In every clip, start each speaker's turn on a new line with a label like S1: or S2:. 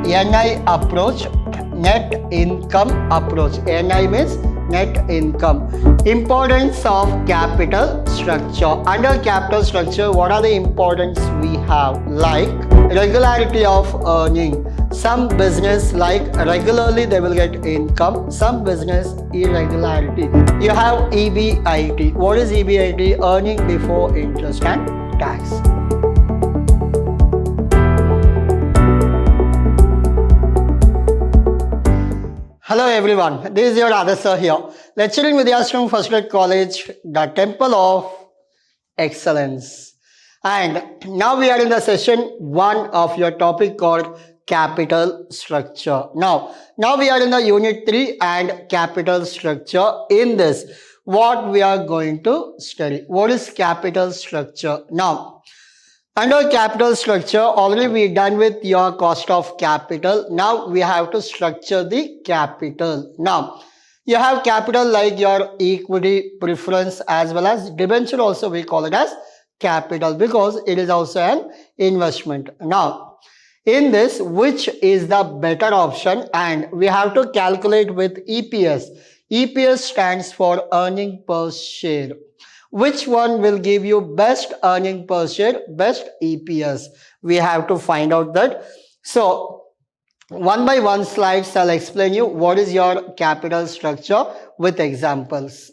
S1: NI approach, net income approach. NI means net income. Importance of capital structure. Under capital structure, what are the importance we have? Like regularity of earning. Some business like regularly they will get income. Some business irregularity. You have EBIT. What is EBIT? Earning before interest and tax. Hello everyone, this is your Adasar here, lecturing with us from First Grade College, the Temple of Excellence. And now we are in the session 1 of your topic called capital structure. Now we are in the unit 3 and capital structure. In this, what we are going to study? What is capital structure? Now, under capital structure, already we done with your cost of capital. Now we have to structure the capital. Now you have capital like your equity, preference as well as debenture, also we call it as capital because it is also an investment. Now in this, which is the better option? And we have to calculate with EPS. EPS stands for earning per share. Which one will give you best earning per share, best EPS? We have to find out that. So, one by one slides, I'll explain you what is your capital structure with examples.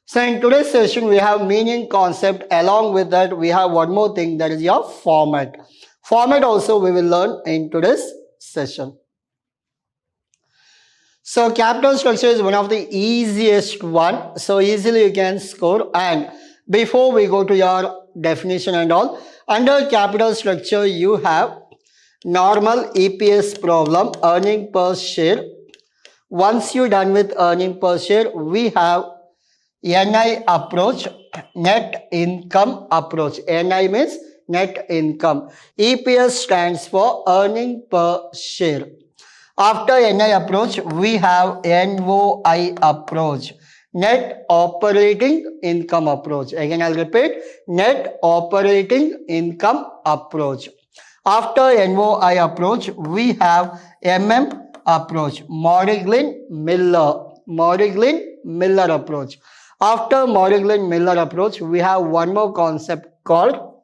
S1: So, in today's session, we have meaning concept. Along with that, we have one more thing, that is your format. Format also we will learn in today's session. So capital structure is one of the easiest one. So easily you can score. And before we go to your definition and all, under capital structure you have normal EPS problem, earning per share. Once you're done with earning per share, we have NI approach, net income approach. NI means net income. EPS stands for earning per share. After NI approach, we have NOI approach, net operating income approach. Again, I'll repeat, net operating income approach. After NOI approach, we have approach, Modiglin-Miller approach. After Modiglin-Miller approach, we have one more concept called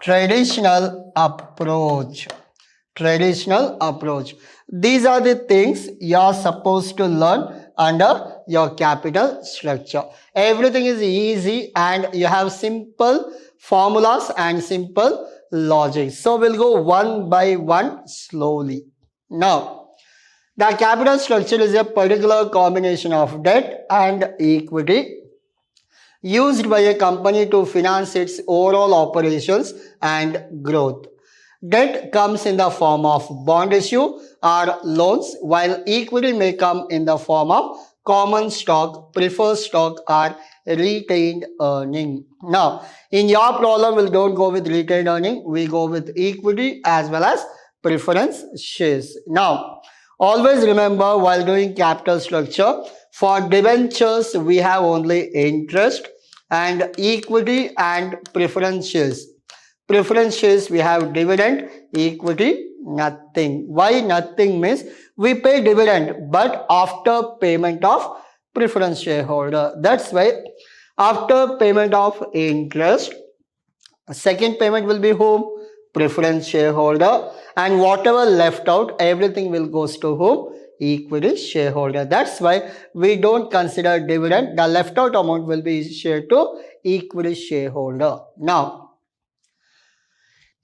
S1: traditional approach. Traditional approach. These are the things you are supposed to learn under your capital structure. Everything is easy and you have simple formulas and simple logic. So we'll go one by one slowly. Now, the capital structure is a particular combination of debt and equity used by a company to finance its overall operations and growth. Debt comes in the form of bond issue or loans, while equity may come in the form of common stock, preferred stock or retained earning. Now, in your problem, we don't go with retained earning, we go with equity as well as preference shares. Now, always remember while doing capital structure, for debentures, we have only interest, and equity and preference shares. Preference shares, we have dividend, equity, nothing. Why nothing means we pay dividend but after payment of preference shareholder. That's why after payment of interest, second payment will be whom? Preference shareholder, and whatever left out, everything will goes to whom? Equity shareholder. That's why we don't consider dividend. The left out amount will be shared to equity shareholder. Now,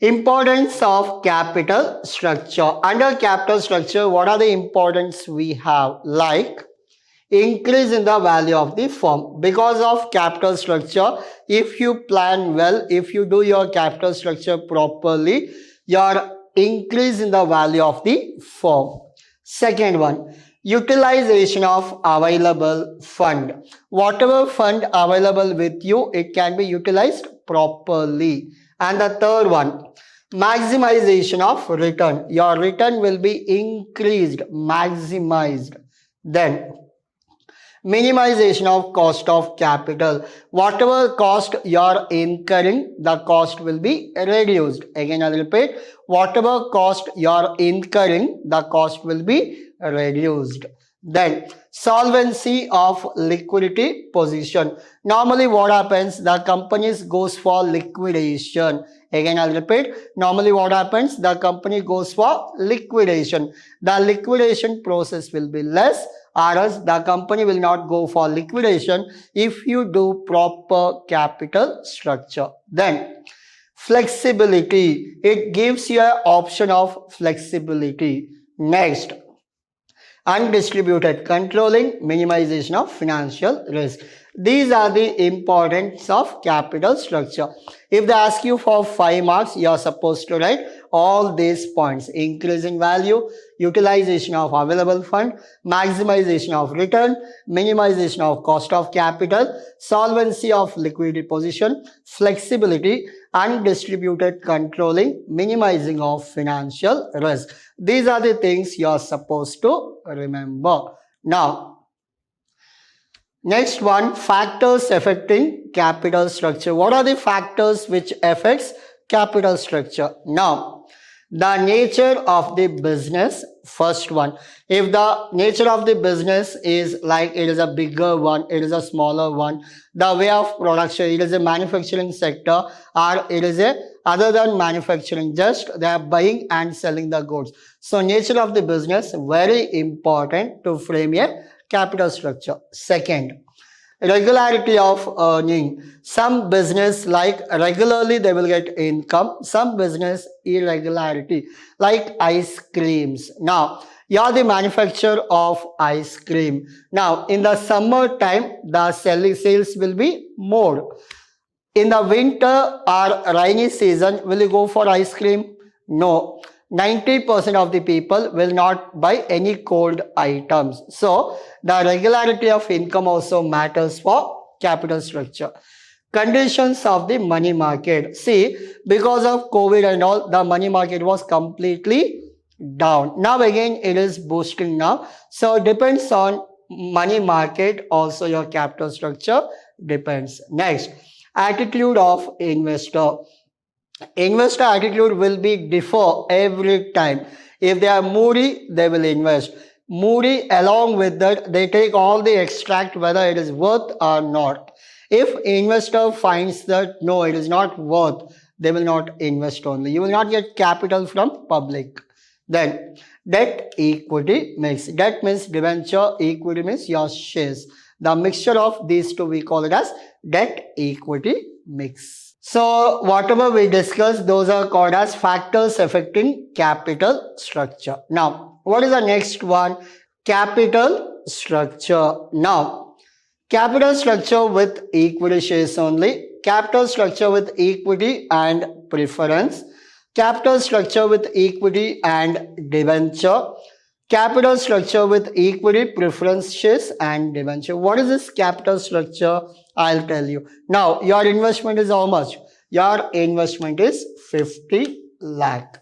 S1: importance of capital structure. Under capital structure, what are the importance we have? Like increase in the value of the firm. Because of capital structure, if you plan well, if you do your capital structure properly, your increase in the value of the firm. Second one, utilization of available fund. Whatever fund available with you, it can be utilized properly. And the third one, maximization of return. Your return will be increased, maximized. Then Minimization of cost of capital. Whatever cost you are incurring, the cost will be reduced. Again, I'll repeat. Whatever cost you are incurring, the cost will be reduced. Then, solvency of liquidity position. Normally, what happens? The companies goes for liquidation. Again, I'll repeat. Normally, what happens? The company goes for liquidation. The liquidation process will be less, or else the company will not go for liquidation if you do proper capital structure. Then, flexibility. It gives you an option of flexibility. Next, undistributed controlling, minimization of financial risk. These are the importance of capital structure. If they ask you for 5 marks, you are supposed to write all these points: increasing value, utilization of available fund, maximization of return, minimization of cost of capital, solvency of liquidity position, flexibility, undistributed controlling, minimizing of financial risk. These are the things you are supposed to remember. Now, next one, factors affecting capital structure. What are the factors which affects capital structure? Now, the nature of the business, first one. If the nature of the business is like it is a bigger one, it is a smaller one, the way of production, it is a manufacturing sector, or it is a other than manufacturing, just they are buying and selling the goods. So nature of the business, very important to frame a capital structure. Second, regularity of earning. Some business like regularly they will get income, some business irregularity, like ice creams. Now, you are the manufacturer of ice cream. Now, in the summer time, the sales will be more. In the winter or rainy season, will you go for ice cream? No. 90% of the people will not buy any cold items. So, the regularity of income also matters for capital structure. Conditions of the money market. See, because of COVID and all, the money market was completely down. Now again, it is boosting now. So, depends on money market, also your capital structure depends. Next, attitude of investor. Investor attitude will be differ every time. If they are moody, they will invest. Moody, along with that, they take all the extract whether it is worth or not. If investor finds that no, it is not worth, they will not invest only. You will not get capital from public. Then debt equity mix. Debt means debenture, equity means your shares. The mixture of these two we call it as debt equity mix. So whatever we discussed, those are called as factors affecting capital structure. Now, what is the next one? Capital structure. Now, capital structure with equity shares only, capital structure with equity and preference, capital structure with equity and debenture, capital structure with equity, preference shares and debenture. What is this capital structure? I'll tell you. Now, your investment is how much? Your investment is 50 lakh.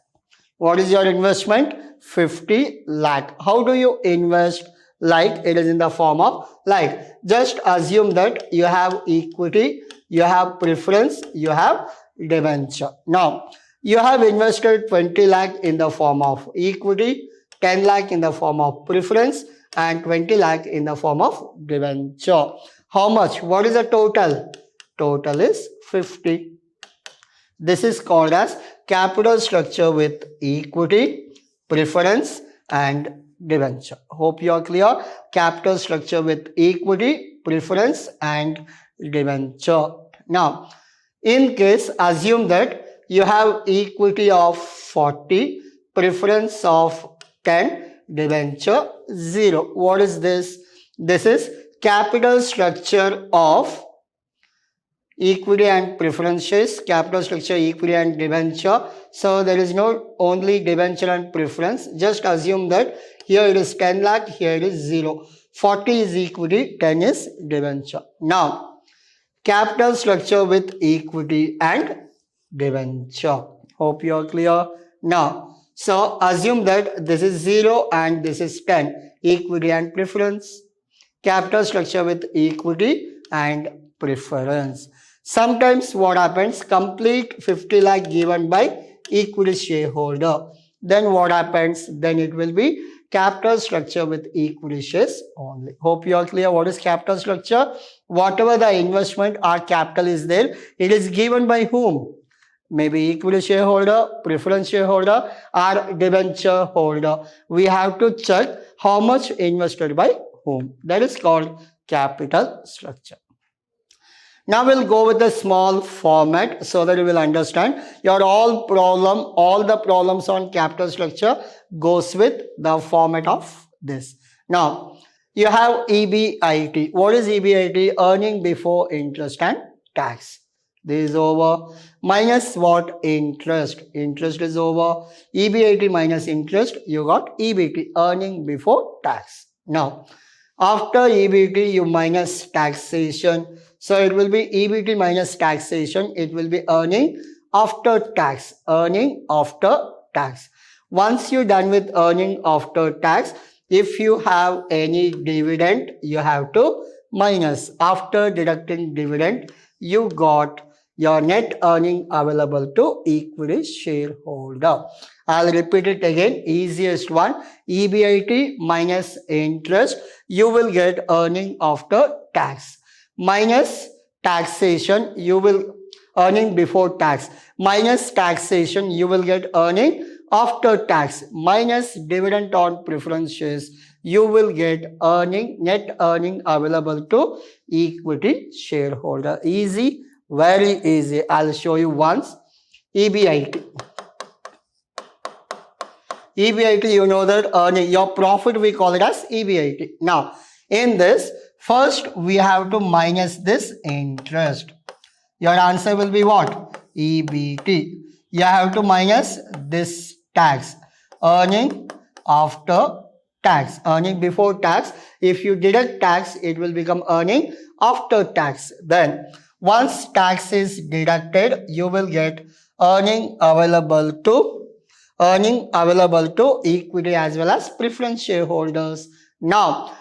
S1: What is your investment? 50 lakh. How do you invest? Like it is in the form of, like, just assume that you have equity, you have preference, you have debenture. Now, you have invested 20 lakh in the form of equity, 10 lakh in the form of preference, and 20 lakh in the form of debenture. How much? What is the total? Total is 50. This is called as capital structure with equity, preference and debenture. Hope you are clear. Capital structure with equity, preference and debenture. Now, in case, assume that you have equity of 40, preference of 10, debenture 0. What is this? This is capital structure of equity and preference shares, capital structure, equity and debenture. So there is no only debenture and preference. Just assume that here it is 10 lakh, here it is 0. 40 is equity, 10 is debenture. Now, capital structure with equity and debenture. Hope you are clear. Now, so assume that this is 0 and this is 10, equity and preference. capital structure with equity and preference. Sometimes what happens, complete 50 lakh given by equity shareholder. Then what happens, then it will be capital structure with equity shares only. Hope you are clear what is capital structure. Whatever the investment or capital is there, it is given by whom? Maybe equity shareholder, preference shareholder, or debenture holder. We have to check how much invested by whom. That is called capital structure. Now we'll go with the small format so that you will understand. All the problems on capital structure goes with the format of this. Now you have EBIT. What is EBIT? Earning before interest and tax. This is over. Minus what? Interest. Interest is over. EBIT minus interest, you got EBT, earning before tax. Now after EBT you minus taxation. So it will be EBT minus taxation. It will be earning after tax. Earning after tax. Once you're done with earning after tax, if you have any dividend, you have to minus. After deducting dividend, you got your net earning available to equity shareholder. I'll repeat it again. Easiest one. EBIT minus interest, you will get earning after tax. Minus taxation, you will earning before tax. Minus taxation, you will get earning after tax. Minus dividend on preference shares, you will get earning, net earning available to equity shareholder. Easy, very easy. I'll show you once. EBIT. EBIT, you know that earning, your profit we call it as EBIT. Now, in this, first we have to minus this interest. Your answer will be what? EBT. You have to minus this tax. Earning after tax. Earning before tax. If you deduct tax, it will become earning after tax. Then, once tax is deducted, you will get earning available to equity as well as preference shareholders. Now,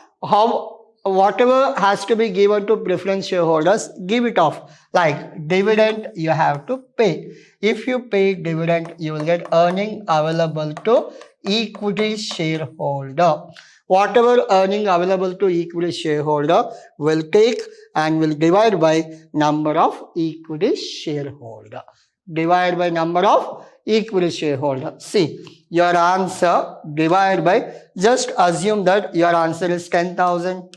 S1: whatever has to be given to preference shareholders, give it off. Like dividend, you have to pay. If you pay dividend, you will get earning available to equity shareholder. Whatever earning available to equity shareholder will take and will divide by number of equity shareholder. Divide by number of equity shareholder. See, your answer divided by, just assume that your answer is 10,000.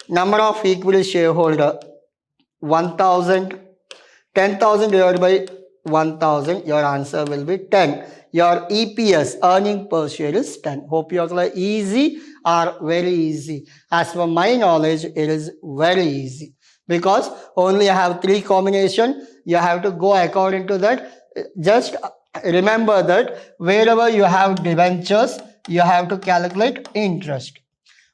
S1: Number of equity shareholder 1,000. 10,000 divided by 1,000, your answer will be 10. Your EPS, earning per share, is 10. Hope you are clear. Easy or very easy? As per my knowledge, it is very easy. Because only I have 3 combination. You have to go according to that. Just remember that wherever you have debentures, you have to calculate interest.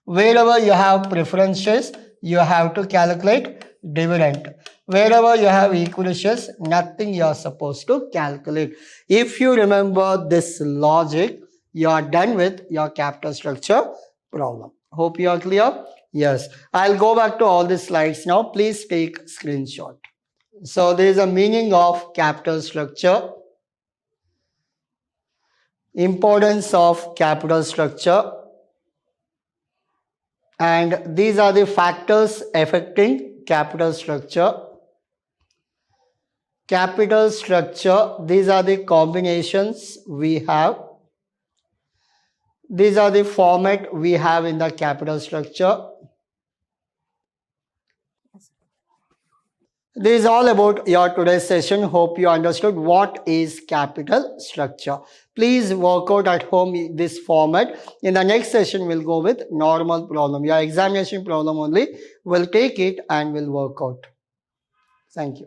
S1: Wherever you have preferences, you have to calculate dividend. Wherever you have equity shares, nothing you are supposed to calculate. If you remember this logic, you are done with your capital structure problem. Hope you are clear. Yes, I'll go back to all these slides now. Please take screenshot. So there is a meaning of capital structure. Importance of capital structure. And these are the factors affecting capital structure. Capital structure, these are the combinations we have. These are the format we have in the capital structure. This is all about your today's session. Hope you understood what is capital structure. Please work out at home this format. In the next session, we'll go with normal problem. Your examination problem only. We'll take it and we'll work out. Thank you.